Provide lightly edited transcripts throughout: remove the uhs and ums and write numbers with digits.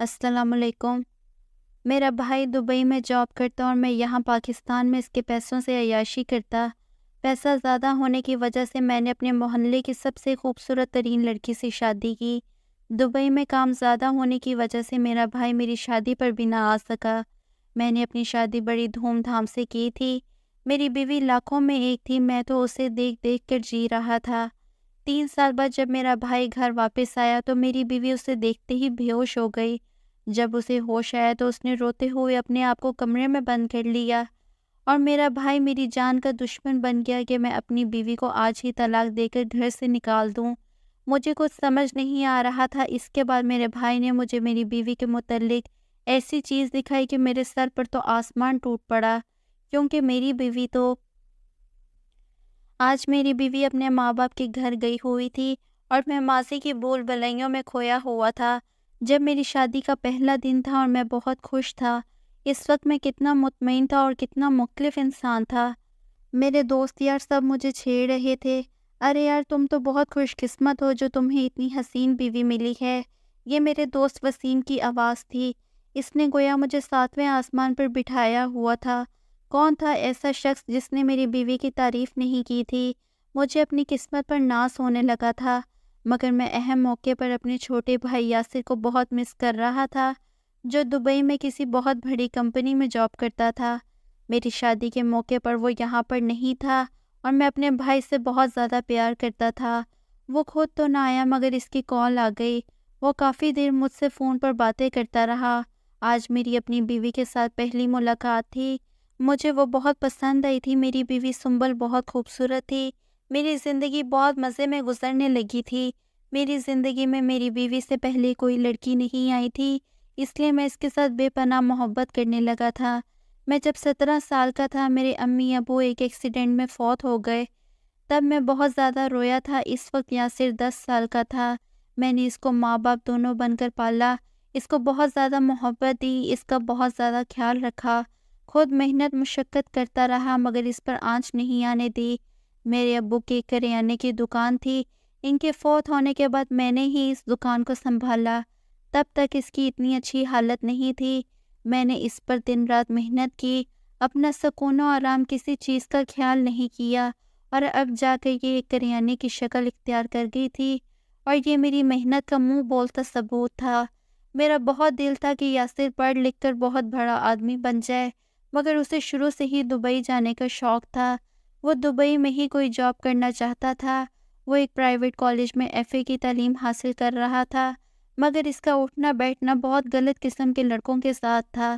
السلام علیکم۔ میرا بھائی دبئی میں جاب کرتا اور میں یہاں پاکستان میں اس کے پیسوں سے عیاشی کرتا۔ پیسہ زیادہ ہونے کی وجہ سے میں نے اپنے محلے کی سب سے خوبصورت ترین لڑکی سے شادی کی۔ دبئی میں کام زیادہ ہونے کی وجہ سے میرا بھائی میری شادی پر بھی نہ آ سکا۔ میں نے اپنی شادی بڑی دھوم دھام سے کی تھی۔ میری بیوی لاکھوں میں ایک تھی، میں تو اسے دیکھ دیکھ کر جی رہا تھا۔ 3 سال بعد جب میرا بھائی گھر واپس آیا تو میری بیوی اسے دیکھتے ہی بے ہوش ہو گئی۔ جب اسے ہوش آیا تو اس نے روتے ہوئے اپنے آپ کو کمرے میں بند کر لیا، اور میرا بھائی میری جان کا دشمن بن گیا کہ میں اپنی بیوی کو آج ہی طلاق دے کر گھر سے نکال دوں۔ مجھے کچھ سمجھ نہیں آ رہا تھا۔ اس کے بعد میرے بھائی نے مجھے میری بیوی کے متعلق ایسی چیز دکھائی کہ میرے سر پر تو آسمان ٹوٹ پڑا، کیونکہ آج میری بیوی اپنے ماں باپ کے گھر گئی ہوئی تھی اور میں ماضی کی بھول بھلائیوں میں کھویا ہوا تھا۔ جب میری شادی کا پہلا دن تھا اور میں بہت خوش تھا، اس وقت میں کتنا مطمئن تھا اور کتنا مختلف انسان تھا۔ میرے دوست یار سب مجھے چھیڑ رہے تھے، ارے یار تم تو بہت خوش قسمت ہو جو تمہیں اتنی حسین بیوی ملی ہے۔ یہ میرے دوست وسیم کی آواز تھی۔ اس نے گویا مجھے 7ویں آسمان پر بٹھایا ہوا تھا۔ کون تھا ایسا شخص جس نے میری بیوی کی تعریف نہیں کی تھی؟ مجھے اپنی قسمت پر ناز ہونے لگا تھا، مگر میں اہم موقع پر اپنے چھوٹے بھائی یاسر کو بہت مس کر رہا تھا، جو دبئی میں کسی بہت بڑی کمپنی میں جاب کرتا تھا۔ میری شادی کے موقع پر وہ یہاں پر نہیں تھا اور میں اپنے بھائی سے بہت زیادہ پیار کرتا تھا۔ وہ خود تو نہ آیا مگر اس کی کال آ گئی۔ وہ کافی دیر مجھ سے فون پر باتیں کرتا رہا۔ آج میری اپنی بیوی کے ساتھ پہلی ملاقات تھی۔ مجھے وہ بہت پسند آئی تھی۔ میری بیوی سنبل بہت خوبصورت تھی۔ میری زندگی بہت مزے میں گزرنے لگی تھی۔ میری زندگی میں میری بیوی سے پہلے کوئی لڑکی نہیں آئی تھی، اس لیے میں اس کے ساتھ بے پناہ محبت کرنے لگا تھا۔ میں جب 17 سال کا تھا میرے امی ابو ایک ایکسیڈنٹ میں فوت ہو گئے، تب میں بہت زیادہ رویا تھا۔ اس وقت یاسر 10 سال کا تھا۔ میں نے اس کو ماں باپ دونوں بن کر پالا، اس کو بہت زیادہ محبت دی، اس کا بہت زیادہ خیال رکھا، خود محنت مشقت کرتا رہا مگر اس پر آنچ نہیں آنے دی۔ میرے ابو کی کریانے کی دکان تھی، ان کے فوت ہونے کے بعد میں نے ہی اس دکان کو سنبھالا۔ تب تک اس کی اتنی اچھی حالت نہیں تھی۔ میں نے اس پر دن رات محنت کی، اپنا سکون و آرام کسی چیز کا خیال نہیں کیا، اور اب جا کر یہ ایک کریانے کی شکل اختیار کر گئی تھی، اور یہ میری محنت کا منہ بولتا ثبوت تھا۔ میرا بہت دل تھا کہ یاسر پڑھ لکھ کر بہت بڑا آدمی بن جائے، مگر اسے شروع سے ہی دبئی جانے کا شوق تھا۔ وہ دبئی میں ہی کوئی جاب کرنا چاہتا تھا۔ وہ ایک پرائیویٹ کالج میں FA کی تعلیم حاصل کر رہا تھا، مگر اس کا اٹھنا بیٹھنا بہت غلط قسم کے لڑکوں کے ساتھ تھا۔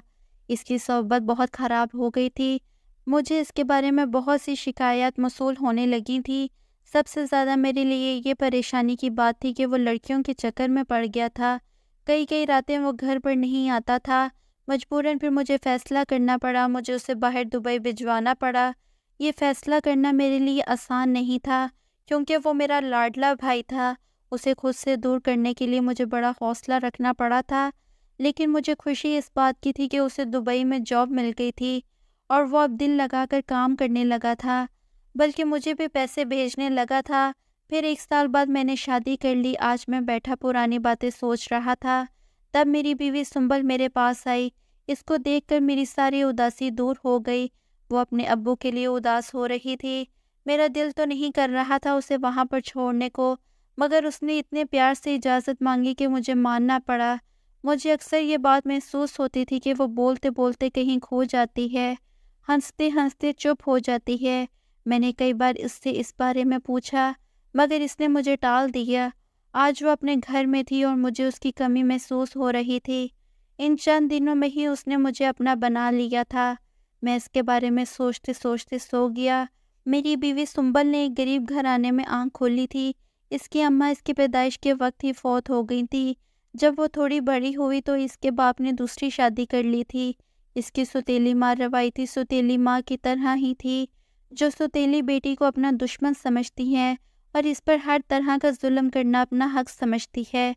اس کی صحبت بہت خراب ہو گئی تھی۔ مجھے اس کے بارے میں بہت سی شکایات موصول ہونے لگی تھی۔ سب سے زیادہ میرے لیے یہ پریشانی کی بات تھی کہ وہ لڑکیوں کے چکر میں پڑ گیا تھا۔ کئی راتیں وہ گھر پر نہیں آتا تھا۔ مجبوراً پھر مجھے فیصلہ کرنا پڑا، مجھے اسے باہر دبئی بھجوانا پڑا۔ یہ فیصلہ کرنا میرے لیے آسان نہیں تھا، کیونکہ وہ میرا لاڈلا بھائی تھا۔ اسے خود سے دور کرنے کے لیے مجھے بڑا حوصلہ رکھنا پڑا تھا، لیکن مجھے خوشی اس بات کی تھی کہ اسے دبئی میں جاب مل گئی تھی اور وہ اب دل لگا کر کام کرنے لگا تھا، بلکہ مجھے بھی پیسے بھیجنے لگا تھا۔ پھر 1 سال بعد میں نے شادی کر لی۔ آج میں بیٹھا پرانی باتیں سوچ رہا تھا، تب میری بیوی سنبل میرے پاس آئی۔ اس کو دیکھ کر میری ساری اداسی دور ہو گئی۔ وہ اپنے ابو کے لیے اداس ہو رہی تھی۔ میرا دل تو نہیں کر رہا تھا اسے وہاں پر چھوڑنے کو، مگر اس نے اتنے پیار سے اجازت مانگی کہ مجھے ماننا پڑا۔ مجھے اکثر یہ بات محسوس ہوتی تھی کہ وہ بولتے بولتے کہیں کھو جاتی ہے، ہنستے ہنستے چپ ہو جاتی ہے۔ میں نے کئی بار اس سے اس بارے میں پوچھا، مگر اس نے مجھے ٹال دیا۔ آج وہ اپنے گھر میں تھی اور مجھے اس کی کمی محسوس ہو رہی تھی۔ ان چند دنوں میں ہی اس نے مجھے اپنا بنا لیا تھا۔ میں اس کے بارے میں سوچتے سوچتے سو گیا۔ میری بیوی سنبل نے ایک غریب گھرانے میں آنکھ کھولی تھی۔ اس کی اماں اس کی پیدائش کے وقت ہی فوت ہو گئی تھی۔ جب وہ تھوڑی بڑی ہوئی تو اس کے باپ نے دوسری شادی کر لی تھی۔ اس کی سوتیلی ماں روایتی سوتیلی ماں کی طرح ہی تھی، جو سوتیلی بیٹی کو اپنا دشمن سمجھتی ہے اور اس پر ہر طرح کا ظلم کرنا اپنا حق سمجھتی ہے۔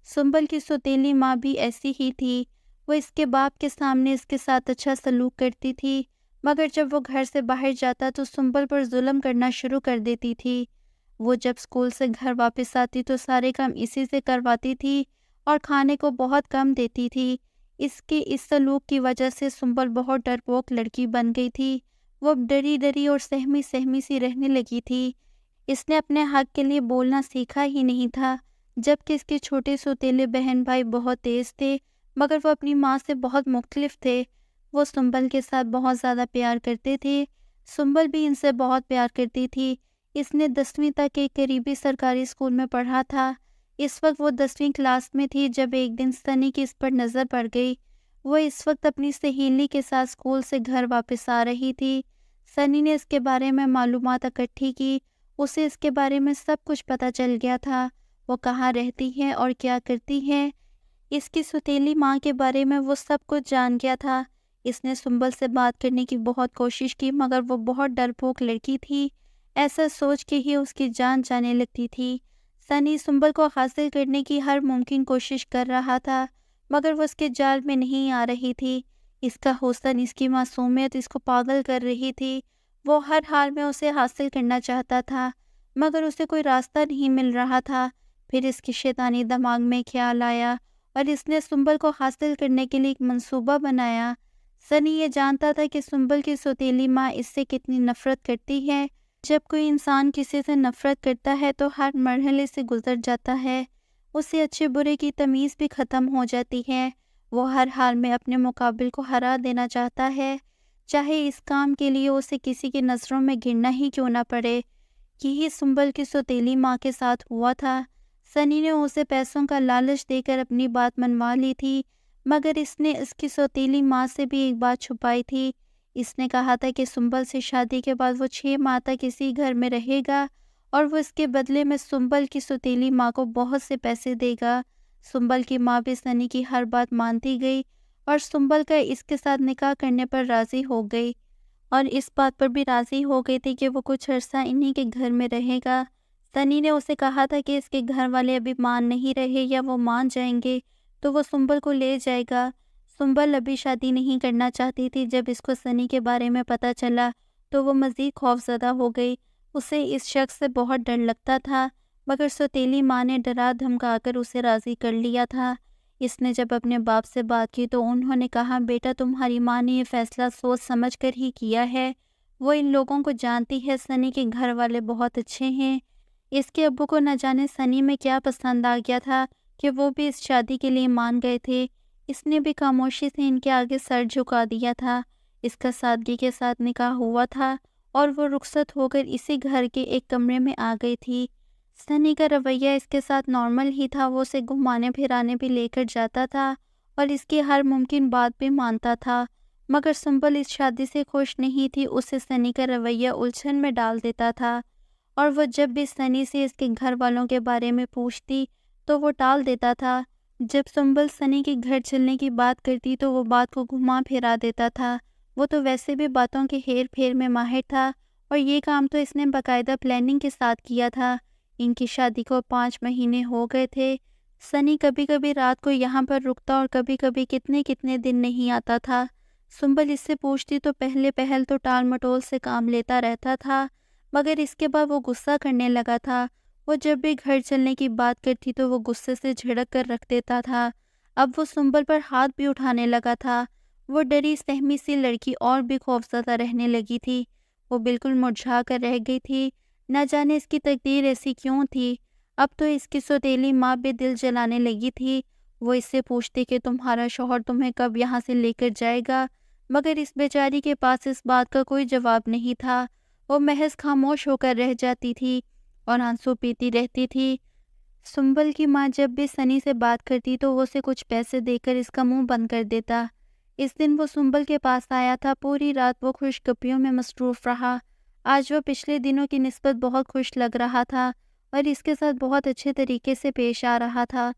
سنبل کی سوتیلی ماں بھی ایسی ہی تھی۔ وہ اس کے باپ کے سامنے اس کے ساتھ اچھا سلوک کرتی تھی، مگر جب وہ گھر سے باہر جاتا تو سنبل پر ظلم کرنا شروع کر دیتی تھی۔ وہ جب اسکول سے گھر واپس آتی تو سارے کام اسی سے کرواتی تھی اور کھانے کو بہت کم دیتی تھی۔ اس کے اس سلوک کی وجہ سے سنبل بہت ڈرپوک لڑکی بن گئی تھی۔ وہ ڈری ڈری اور سہمی سہمی سی رہنے لگی تھی۔ اس نے اپنے حق کے لیے بولنا سیکھا ہی نہیں تھا، جبکہ اس کے چھوٹے سوتیلے بہن بھائی بہت تیز تھے، مگر وہ اپنی ماں سے بہت مختلف تھے۔ وہ سنبل کے ساتھ بہت زیادہ پیار کرتے تھے، سنبل بھی ان سے بہت پیار کرتی تھی۔ اس نے 10ویں تک ایک قریبی سرکاری اسکول میں پڑھا تھا۔ اس وقت وہ 10ویں کلاس میں تھی جب ایک دن سنی کی اس پر نظر پڑ گئی۔ وہ اس وقت اپنی سہیلی کے ساتھ اسکول سے گھر واپس آ رہی تھی۔ سنی نے اس کے بارے میں معلومات اکٹھی کی۔ اسے اس کے بارے میں سب کچھ پتہ چل گیا تھا، وہ کہاں رہتی ہے اور کیا کرتی ہے۔ اس کی سوتیلی ماں کے بارے میں وہ سب کچھ جان گیا تھا۔ اس نے سنبل سے بات کرنے کی بہت کوشش کی، مگر وہ بہت ڈرپوک لڑکی تھی۔ ایسا سوچ کے ہی اس کی جان جانے لگتی تھی۔ سنی سنبل کو حاصل کرنے کی ہر ممکن کوشش کر رہا تھا، مگر وہ اس کے جال میں نہیں آ رہی تھی۔ اس کا حسن، اس کی معصومیت اس کو پاگل کر رہی تھی۔ وہ ہر حال میں اسے حاصل کرنا چاہتا تھا، مگر اسے کوئی راستہ نہیں مل رہا تھا۔ پھر اس کے شیطانی دماغ میں خیال آیا اور اس نے سنبل کو حاصل کرنے کے لیے ایک منصوبہ بنایا۔ سنی یہ جانتا تھا کہ سنبل کی سوتیلی ماں اس سے کتنی نفرت کرتی ہے۔ جب کوئی انسان کسی سے نفرت کرتا ہے تو ہر مرحلے سے گزر جاتا ہے، اسے اچھے برے کی تمیز بھی ختم ہو جاتی ہے۔ وہ ہر حال میں اپنے مقابل کو ہرا دینا چاہتا ہے، چاہے اس کام کے لیے اسے کسی کی نظروں میں گرنا ہی کیوں نہ پڑے۔ یہی سنبل کی سوتیلی ماں کے ساتھ ہوا تھا۔ سنی نے اسے پیسوں کا لالچ دے کر اپنی بات منوا لی تھی، مگر اس نے اس کی سوتیلی ماں سے بھی ایک بات چھپائی تھی۔ اس نے کہا تھا کہ سنبل سے شادی کے بعد وہ 6 ماہ تک اسی گھر میں رہے گا اور وہ اس کے بدلے میں سنبل کی سوتیلی ماں کو بہت سے پیسے دے گا۔ سنبل کی ماں بھی سنی کی ہر بات مانتی گئی اور سنبل کا اس کے ساتھ نکاح کرنے پر راضی ہو گئی، اور اس بات پر بھی راضی ہو گئی تھی کہ وہ کچھ عرصہ انہی کے گھر میں رہے گا۔ سنی نے اسے کہا تھا کہ اس کے گھر والے ابھی مان نہیں رہے، یا وہ مان جائیں گے تو وہ سنبل کو لے جائے گا۔ سنبل ابھی شادی نہیں کرنا چاہتی تھی۔ جب اس کو سنی کے بارے میں پتہ چلا تو وہ مزید خوفزدہ ہو گئی۔ اسے اس شخص سے بہت ڈر لگتا تھا، مگر سوتیلی ماں نے ڈرا دھمکا کر اسے راضی کر لیا تھا۔ اس نے جب اپنے باپ سے بات کی تو انہوں نے کہا، بیٹا تمہاری ماں نے یہ فیصلہ سوچ سمجھ کر ہی کیا ہے۔ وہ ان لوگوں کو جانتی ہے، سنی کے گھر والے بہت اچھے ہیں۔ اس کے ابو کو نہ جانے سنی میں کیا پسند آ گیا تھا کہ وہ بھی اس شادی کے لیے مان گئے تھے۔ اس نے بھی خاموشی سے ان کے آگے سر جھکا دیا تھا۔ اس کا سادگی کے ساتھ نکاح ہوا تھا اور وہ رخصت ہو کر اسی گھر کے ایک کمرے میں آ گئی تھی۔ سنی کا رویہ اس کے ساتھ نارمل ہی تھا، وہ اسے گھمانے پھرانے بھی لے کر جاتا تھا اور اس کی ہر ممکن بات بھی مانتا تھا، مگر سنبل اس شادی سے خوش نہیں تھی۔ اسے سنی کا رویہ الجھن میں ڈال دیتا تھا، اور وہ جب بھی سنی سے اس کے گھر والوں کے بارے میں پوچھتی تو وہ ٹال دیتا تھا۔ جب سنبل سنی کے گھر چلنے کی بات کرتی تو وہ بات کو گھما پھرا دیتا تھا۔ وہ تو ویسے بھی باتوں کے ہیر پھیر میں ماہر تھا، اور یہ کام تو اس نے باقاعدہ پلاننگ کے ساتھ کیا تھا۔ ان کی شادی کو 5 مہینے ہو گئے تھے۔ سنی کبھی کبھی رات کو یہاں پر رکتا اور کبھی کبھی کتنے دن نہیں آتا تھا۔ سنبل اس سے پوچھتی تو پہلے پہل تو ٹال مٹول سے کام لیتا رہتا تھا، مگر اس کے بعد وہ غصہ کرنے لگا تھا۔ وہ جب بھی گھر چلنے کی بات کرتی تو وہ غصے سے جھڑک کر رکھ دیتا تھا۔ اب وہ سنبل پر ہاتھ بھی اٹھانے لگا تھا۔ وہ ڈری سہمی سی لڑکی اور بھی خوفزدہ رہنے لگی تھی۔ وہ بالکل مرجھا کر رہ گئی تھی، نہ جانے اس کی تقدیر ایسی کیوں تھی۔ اب تو اس کی سوتیلی ماں بھی دل جلانے لگی تھی۔ وہ اس سے پوچھتی کہ تمہارا شوہر تمہیں کب یہاں سے لے کر جائے گا، مگر اس بیچاری کے پاس اس بات کا کوئی جواب نہیں تھا۔ وہ محض خاموش ہو کر رہ جاتی تھی اور آنسو پیتی رہتی تھی۔ سنبل کی ماں جب بھی سنی سے بات کرتی تو وہ اسے کچھ پیسے دے کر اس کا منہ بند کر دیتا۔ اس دن وہ سنبل کے پاس آیا تھا۔ پوری رات وہ خوش گپیوں میں مصروف رہا۔ آج وہ پچھلے دنوں کی نسبت بہت خوش لگ رہا تھا اور اس کے ساتھ بہت اچھے طریقے سے پیش آ رہا تھا۔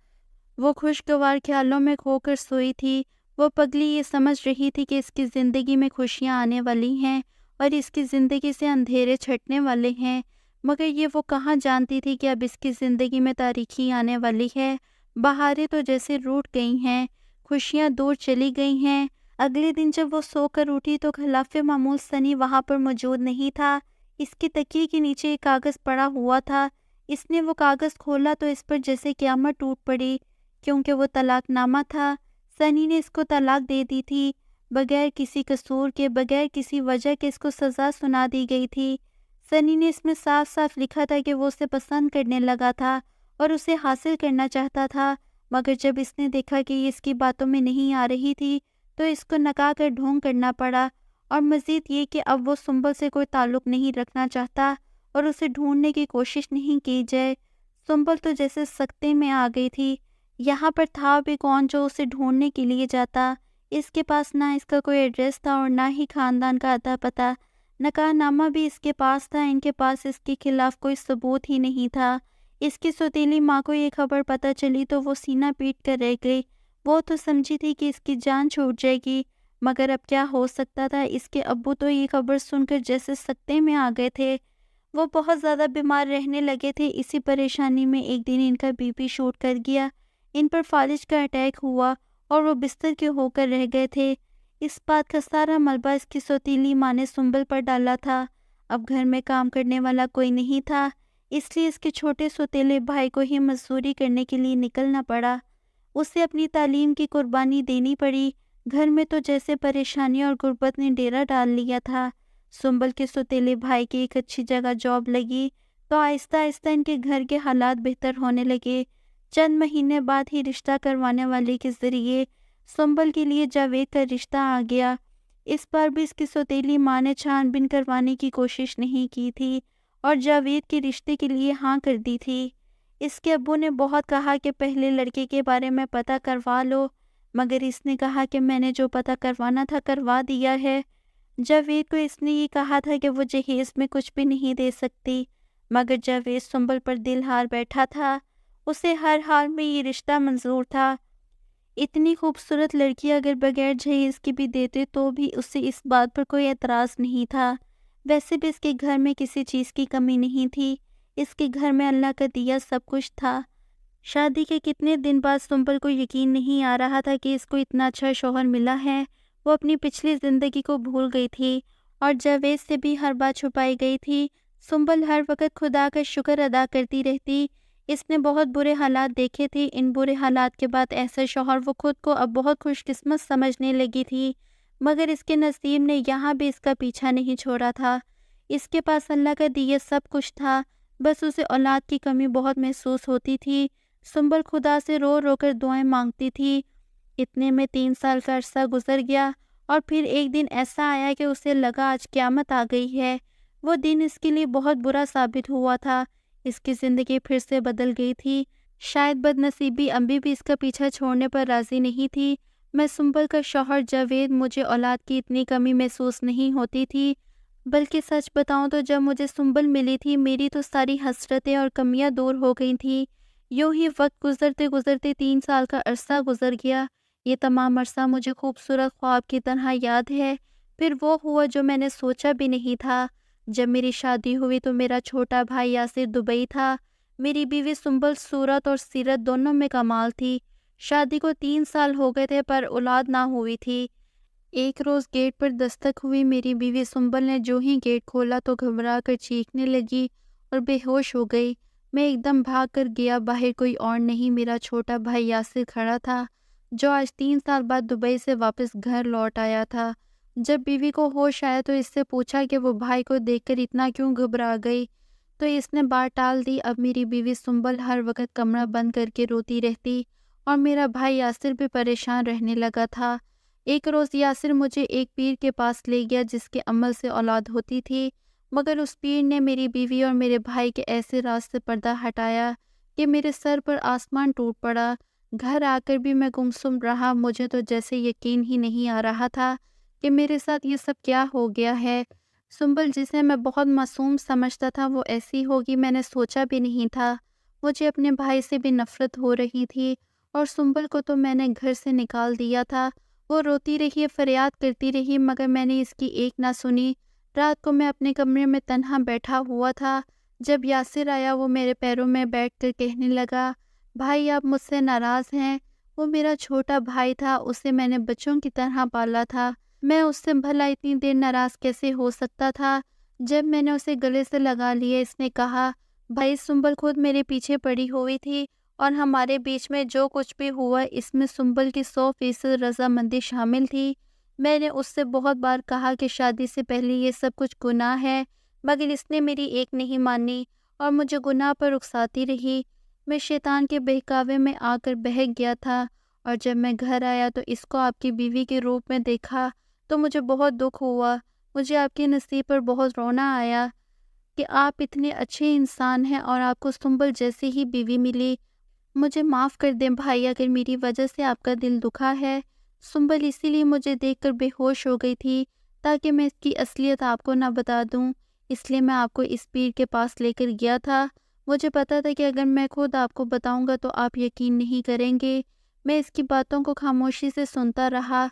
وہ خوشگوار خیالوں میں کھو کر سوئی تھی۔ وہ پگلی یہ سمجھ رہی تھی کہ اس کی زندگی میں خوشیاں آنے والی ہیں اور اس کی زندگی سے اندھیرے چھٹنے والے ہیں، مگر یہ وہ کہاں جانتی تھی کہ اب اس کی زندگی میں تاریکی آنے والی ہے۔ بہاریں تو جیسے روٹھ گئی ہیں، خوشیاں دور چلی گئی ہیں۔ اگلے دن جب وہ سو کر اٹھی تو خلاف معمول سنی وہاں پر موجود نہیں تھا۔ اس کی تکیے کے نیچے ایک کاغذ پڑا ہوا تھا۔ اس نے وہ کاغذ کھولا تو اس پر جیسے قیامت ٹوٹ پڑی۔ کیونکہ وہ طلاق نامہ تھا۔ سنی نے اس کو طلاق دے دی تھی، بغیر کسی قصور کے، بغیر کسی وجہ کے اس کو سزا سنا دی گئی تھی۔ سنی نے اس میں صاف صاف لکھا تھا کہ وہ اسے پسند کرنے لگا تھا اور اسے حاصل کرنا چاہتا تھا، مگر جب اس نے دیکھا کہ یہ اس کی باتوں میں نہیں آ رہی تھی تو اس کو نکا کر ڈھونگ کرنا پڑا، اور مزید یہ کہ اب وہ سنبل سے کوئی تعلق نہیں رکھنا چاہتا اور اسے ڈھونڈنے کی کوشش نہیں کی جائے۔ سنبل تو جیسے سکتے میں آ گئی تھی، یہاں پر تھا بھی کون جو اسے ڈھونڈنے کے لیے جاتا؟ اس کے پاس نہ اس کا کوئی ایڈریس تھا اور نہ ہی خاندان کا اتا پتہ، نکاح نامہ بھی اس کے پاس تھا، ان کے پاس اس کے خلاف کوئی ثبوت ہی نہیں تھا۔ اس کی سوتیلی ماں کو یہ خبر پتہ چلی تو وہ سینہ پیٹ کر رہ گئی۔ وہ تو سمجھی تھی کہ اس کی جان چھوٹ جائے گی، مگر اب کیا ہو سکتا تھا؟ اس کے ابو تو یہ خبر سن کر جیسے سکتے میں آ گئے تھے۔ وہ بہت زیادہ بیمار رہنے لگے تھے۔ اسی پریشانی میں ایک دن ان کا بی پی شوٹ کر گیا، ان پر فالج کا اٹیک ہوا اور وہ بستر کے ہو کر رہ گئے تھے۔ اس بات کا سارا ملبہ اس کی سوتیلی ماں نے سنبل پر ڈالا تھا۔ اب گھر میں کام کرنے والا کوئی نہیں تھا، اس لیے اس کے چھوٹے سوتیلے بھائی کو ہی مزدوری کرنے کے لیے نکلنا پڑا۔ اسے اپنی تعلیم کی قربانی دینی پڑی۔ گھر میں تو جیسے پریشانی اور غربت نے ڈیرا ڈال لیا تھا۔ سنبل کے سوتیلے بھائی کی ایک اچھی جگہ جاب لگی تو آہستہ آہستہ ان کے گھر کے حالات بہتر ہونے لگے۔ چند مہینے بعد ہی رشتہ کروانے والے کے ذریعے سنبل کے لیے جاوید کا رشتہ آ گیا۔ اس بار بھی اس کی سوتیلی ماں نے چھان بین کروانے کی کوشش نہیں کی تھی اور جاوید کے رشتے کے لیے ہاں کر دی تھی۔ اس کے ابو نے بہت کہا کہ پہلے لڑکے کے بارے میں پتہ کروا لو، مگر اس نے کہا کہ میں نے جو پتہ کروانا تھا کروا دیا ہے۔ جاوید کو اس نے یہ کہا تھا کہ وہ جہیز میں کچھ بھی نہیں دے سکتی، مگر جاوید سنبل پر دل ہار بیٹھا تھا۔ اسے ہر حال میں یہ رشتہ منظور تھا۔ اتنی خوبصورت لڑکی اگر بغیر جہیز کی بھی دیتے تو بھی اسے اس بات پر کوئی اعتراض نہیں تھا۔ ویسے بھی اس کے گھر میں کسی چیز کی کمی نہیں تھی، اس کے گھر میں اللہ کا دیا سب کچھ تھا۔ شادی کے کتنے دن بعد سنبل کو یقین نہیں آ رہا تھا کہ اس کو اتنا اچھا شوہر ملا ہے۔ وہ اپنی پچھلی زندگی کو بھول گئی تھی اور جاوید سے بھی ہر بات چھپائی گئی تھی۔ سنبل ہر وقت خدا کا شکر ادا کرتی رہتی۔ اس نے بہت برے حالات دیکھے تھے، ان برے حالات کے بعد ایسا شوہر وہ خود کو اب بہت خوش قسمت سمجھنے لگی تھی، مگر اس کے نصیب نے یہاں بھی اس کا پیچھا نہیں چھوڑا تھا۔ اس کے پاس اللہ کا دیا سب کچھ تھا، بس اسے اولاد کی کمی بہت محسوس ہوتی تھی۔ سنبل خدا سے رو رو کر دعائیں مانگتی تھی۔ اتنے میں 3 سال کا عرصہ گزر گیا اور پھر ایک دن ایسا آیا کہ اسے لگا آج قیامت آ گئی ہے۔ وہ دن اس کے لیے بہت برا ثابت ہوا تھا۔ اس کی زندگی پھر سے بدل گئی تھی۔ شاید بد نصیبی ابھی بھی اس کا پیچھا چھوڑنے پر راضی نہیں تھی۔ میں سنبل کا شوہر جاوید، مجھے اولاد کی اتنی کمی محسوس نہیں ہوتی تھی، بلکہ سچ بتاؤں تو جب مجھے سنبل ملی تھی میری تو ساری حسرتیں اور کمیاں دور ہو گئی تھیں۔ یوں ہی وقت گزرتے گزرتے 3 سال کا عرصہ گزر گیا۔ یہ تمام عرصہ مجھے خوبصورت خواب کی طرح یاد ہے۔ پھر وہ ہوا جو میں نے سوچا بھی نہیں تھا۔ جب میری شادی ہوئی تو میرا چھوٹا بھائی یاسر دبئی تھا۔ میری بیوی سنبل صورت اور سیرت دونوں میں کمال تھی۔ شادی کو 3 سال ہو گئے تھے پر اولاد نہ ہوئی تھی۔ ایک روز گیٹ پر دستک ہوئی۔ میری بیوی سنبل نے جو ہی گیٹ کھولا تو گھبرا کر چیخنے لگی اور بے ہوش ہو گئی۔ میں ایک دم بھاگ کر گیا، باہر کوئی اور نہیں میرا چھوٹا بھائی یاسر کھڑا تھا، جو آج 3 سال بعد دبئی سے واپس گھر لوٹ آیا تھا۔ جب بیوی کو ہوش آیا تو اس سے پوچھا کہ وہ بھائی کو دیکھ کر اتنا کیوں گھبرا گئی، تو اس نے بات ٹال دی۔ اب میری بیوی سنبل ہر وقت کمرہ بند کر کے روتی رہتی اور میرا بھائی یاسر بھی پریشان رہنے لگا تھا۔ ایک روز یاسر مجھے ایک پیر کے پاس لے گیا جس کے عمل سے اولاد ہوتی تھی، مگر اس پیر نے میری بیوی اور میرے بھائی کے ایسے راز سے پردہ ہٹایا کہ میرے سر پر آسمان ٹوٹ پڑا۔ گھر آ کر بھی میں گمسم رہا، مجھے تو جیسے یقین ہی نہیں آ رہا تھا کہ میرے ساتھ یہ سب کیا ہو گیا ہے۔ سنبل جسے میں بہت معصوم سمجھتا تھا وہ ایسی ہوگی میں نے سوچا بھی نہیں تھا۔ مجھے اپنے بھائی سے بھی نفرت ہو رہی تھی اور سنبل کو تو میں نے گھر سے نکال دیا تھا۔ وہ روتی رہی، فریاد کرتی رہی، مگر میں نے اس کی ایک نہ سنی۔ رات کو میں اپنے کمرے میں تنہا بیٹھا ہوا تھا جب یاسر آیا۔ وہ میرے پیروں میں بیٹھ کر کہنے لگا، بھائی آپ مجھ سے ناراض ہیں؟ وہ میرا چھوٹا بھائی تھا، اسے میں نے بچوں کی طرح پالا تھا، میں اس سے بھلا اتنی دیر ناراض کیسے ہو سکتا تھا؟ جب میں نے اسے گلے سے لگا لیا اس نے کہا، بھائی سنبل خود میرے پیچھے پڑی ہوئی تھی اور ہمارے بیچ میں جو کچھ بھی ہوا اس میں سنبل کی 100% رضامندی شامل تھی۔ میں نے اس سے بہت بار کہا کہ شادی سے پہلے یہ سب کچھ گناہ ہے، مگر اس نے میری ایک نہیں مانی اور مجھے گناہ پر اکساتی رہی۔ میں شیطان کے بہکاوے میں آ کر بہک گیا تھا، اور جب میں گھر آیا تو اس کو آپ کی بیوی کے روپ میں دیکھا تو مجھے بہت دکھ ہوا۔ مجھے آپ کے نصیب پر بہت رونا آیا کہ آپ اتنے اچھے انسان ہیں اور آپ کو سنبل جیسی ہی بیوی ملی۔ مجھے معاف کر دیں بھائی اگر میری وجہ سے آپ کا دل دکھا ہے۔ سنبل اسی لیے مجھے دیکھ کر بے ہوش ہو گئی تھی تاکہ میں اس کی اصلیت آپ کو نہ بتا دوں، اس لیے میں آپ کو اس پیر کے پاس لے کر گیا تھا۔ مجھے پتا تھا کہ اگر میں خود آپ کو بتاؤں گا تو آپ یقین نہیں کریں گے۔ میں اس کی باتوں کو خاموشی سے سنتا رہا۔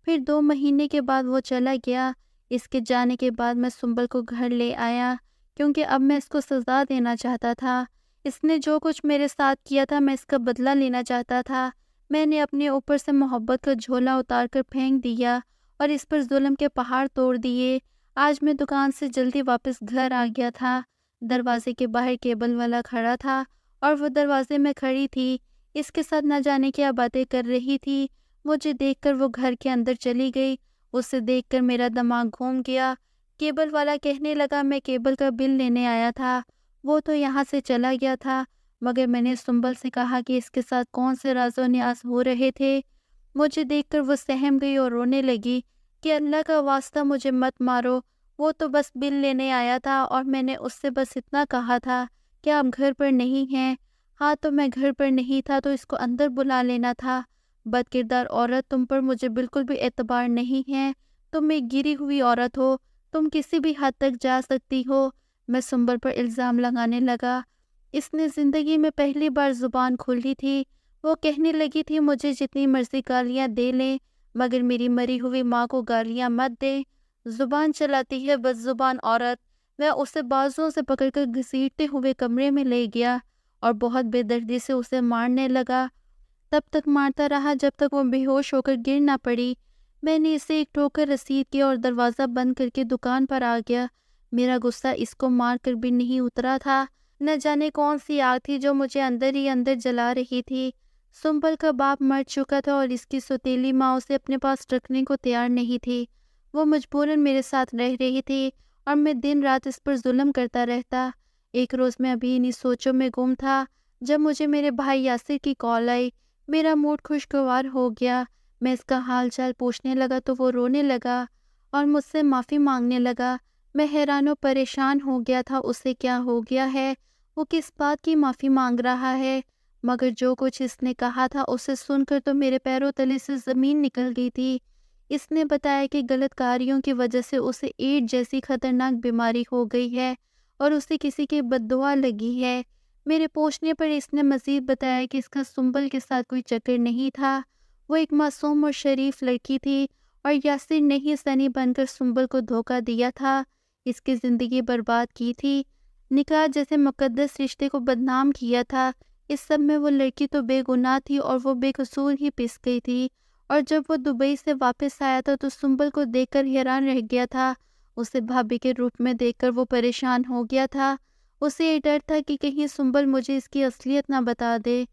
پھر 2 مہینے کے بعد وہ چلا گیا۔ اس کے جانے کے بعد میں سنبل کو گھر لے آیا کیونکہ اب میں اس کو سزا دینا چاہتا تھا۔ اس نے جو کچھ میرے ساتھ کیا تھا میں اس کا بدلہ لینا چاہتا تھا۔ میں نے اپنے اوپر سے محبت کا جھولا اتار کر پھینک دیا اور اس پر ظلم کے پہاڑ توڑ دیے۔ آج میں دکان سے جلدی واپس گھر آ گیا تھا۔ دروازے کے باہر کیبل والا کھڑا تھا اور وہ دروازے میں کھڑی تھی، اس کے ساتھ نہ جانے کیا باتیں کر رہی تھی۔ مجھے دیکھ کر وہ گھر کے اندر چلی گئی۔ اسے دیکھ کر میرا دماغ گھوم گیا۔ کیبل والا کہنے لگا میں کیبل کا بل لینے آیا تھا، وہ تو یہاں سے چلا گیا تھا، مگر میں نے سنبل سے کہا کہ اس کے ساتھ کون سے راز و نیاز ہو رہے تھے۔ مجھے دیکھ کر وہ سہم گئی اور رونے لگی کہ اللہ کا واسطہ مجھے مت مارو، وہ تو بس بل لینے آیا تھا اور میں نے اس سے بس اتنا کہا تھا کہ آپ گھر پر نہیں ہیں۔ ہاں تو میں گھر پر نہیں تھا تو اس کو اندر بلا لینا تھا۔ بد کردار عورت، تم پر مجھے بالکل بھی اعتبار نہیں ہے، تم ایک گری ہوئی عورت ہو، تم کسی بھی حد تک جا سکتی ہو۔ میں سنبل پر الزام لگانے لگا۔ اس نے زندگی میں پہلی بار زبان کھولی تھی۔ وہ کہنے لگی تھی مجھے جتنی مرضی گالیاں دے لیں مگر میری مری ہوئی ماں کو گالیاں مت دے۔ زبان چلاتی ہے بد زبان عورت۔ میں اسے بازوؤں سے پکڑ کر گھسیٹتے ہوئے کمرے میں لے گیا اور بہت بے دردی سے اسے مارنے لگا۔ تب تک مارتا رہا جب تک وہ بے ہوش ہو کر گر نہ پڑی۔ میں نے اسے ایک ٹھوکر رسید کی اور دروازہ بند کر کے دکان پر آ گیا۔ میرا غصہ اس کو مار کر بھی نہیں اترا تھا۔ نہ جانے کون سی آگ تھی جو مجھے اندر ہی اندر جلا رہی تھی۔ سنبل کا باپ مر چکا تھا اور اس کی سوتیلی ماں اسے اپنے پاس رکھنے کو تیار نہیں تھی۔ وہ مجبوراً میرے ساتھ رہ رہی تھی اور میں دن رات اس پر ظلم کرتا رہتا۔ ایک روز میں ابھی انہی سوچوں میں گم تھا جب مجھے میرے بھائی یاسر کی کال آئی۔ میرا موڈ خوشگوار ہو گیا۔ میں اس کا حال چال پوچھنے لگا تو وہ رونے لگا اور مجھ سے معافی مانگنے لگا۔ میں حیران و پریشان ہو گیا تھا اسے کیا ہو گیا ہے، وہ کس بات کی معافی مانگ رہا ہے، مگر جو کچھ اس نے کہا تھا اسے سن کر تو میرے پیروں تلے سے زمین نکل گئی تھی۔ اس نے بتایا کہ غلط کاریوں کی وجہ سے اسے ایڈز جیسی خطرناک بیماری ہو گئی ہے اور اسے کسی کی بد دعا لگی ہے۔ میرے پوچھنے پر اس نے مزید بتایا کہ اس کا سنبل کے ساتھ کوئی چکر نہیں تھا، وہ ایک معصوم اور شریف لڑکی تھی اور یاسر نے ہی سنی بن کر سنبل کو دھوکہ دیا تھا، اس کی زندگی برباد کی تھی، نکاح جیسے مقدس رشتے کو بدنام کیا تھا۔ اس سب میں وہ لڑکی تو بے گناہ تھی اور وہ بے قصور ہی پس گئی تھی، اور جب وہ دبئی سے واپس آیا تھا تو سنبل کو دیکھ کر حیران رہ گیا تھا۔ اسے بھابھی کے روپ میں دیکھ کر وہ پریشان ہو گیا تھا۔ اسے یہ ڈر تھا کہ کہیں سنبل مجھے اس کی اصلیت نہ بتا دے،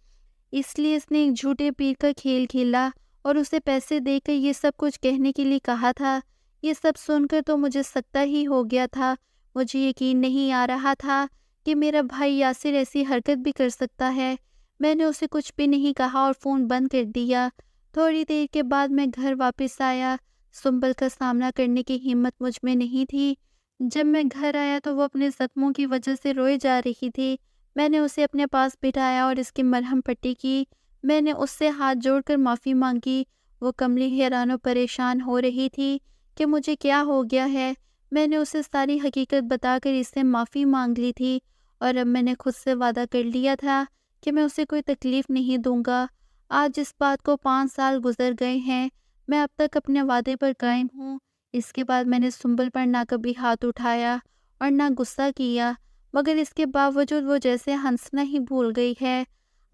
اس لیے اس نے ایک جھوٹے پیر کا کھیل کھیلا اور اسے پیسے دے کر یہ سب کچھ کہنے کے لیے کہا تھا۔ یہ سب سن کر تو مجھے سکتہ ہی ہو گیا تھا۔ مجھے یقین نہیں آ رہا تھا کہ میرا بھائی یاسر ایسی حرکت بھی کر سکتا ہے۔ میں نے اسے کچھ بھی نہیں کہا اور فون بند کر دیا۔ تھوڑی دیر کے بعد میں گھر واپس آیا۔ سنبل کا سامنا کرنے کی ہمت مجھ میں نہیں تھی۔ جب میں گھر آیا تو وہ اپنے زخموں کی وجہ سے روئے جا رہی تھی۔ میں نے اسے اپنے پاس بٹھایا اور اس کی مرہم پٹی کی۔ میں نے اس سے ہاتھ جوڑ کر معافی مانگی۔ وہ کملی حیران و پریشان ہو رہی تھی کہ مجھے کیا ہو گیا ہے۔ میں نے اسے ساری حقیقت بتا کر اس سے معافی مانگ لی تھی اور اب میں نے خود سے وعدہ کر لیا تھا کہ میں اسے کوئی تکلیف نہیں دوں گا۔ آج اس بات کو 5 سال گزر گئے ہیں، میں اب تک اپنے وعدے پر قائم ہوں۔ اس کے بعد میں نے سنبل پر نہ کبھی ہاتھ اٹھایا اور نہ غصہ کیا، مگر اس کے باوجود وہ جیسے ہنسنا ہی بھول گئی ہے۔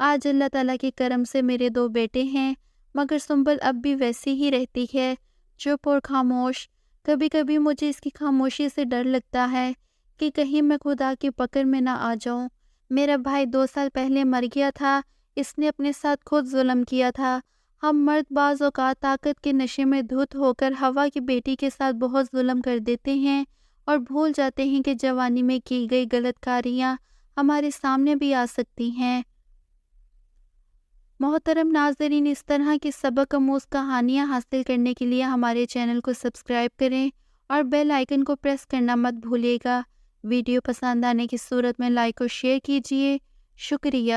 آج اللہ تعالیٰ کے کرم سے میرے 2 بیٹے ہیں، مگر سنبل اب بھی ویسی ہی رہتی ہے، چپ اور خاموش۔ کبھی کبھی مجھے اس کی خاموشی سے ڈر لگتا ہے کہ کہیں میں خدا کی پکڑ میں نہ آ جاؤں۔ میرا بھائی 2 سال پہلے مر گیا تھا، اس نے اپنے ساتھ خود ظلم کیا تھا۔ ہم مرد بعض اوقات طاقت کے نشے میں دھت ہو کر ہوا کی بیٹی کے ساتھ بہت ظلم کر دیتے ہیں اور بھول جاتے ہیں کہ جوانی میں کی گئی غلط کاریاں ہمارے سامنے بھی آ سکتی ہیں۔ محترم ناظرین، اس طرح کی سبق آموز کہانیاں حاصل کرنے کے لیے ہمارے چینل کو سبسکرائب کریں اور بیل آئیکن کو پریس کرنا مت بھولیے گا۔ ویڈیو پسند آنے کی صورت میں لائک اور شیئر کیجیے۔ شکریہ۔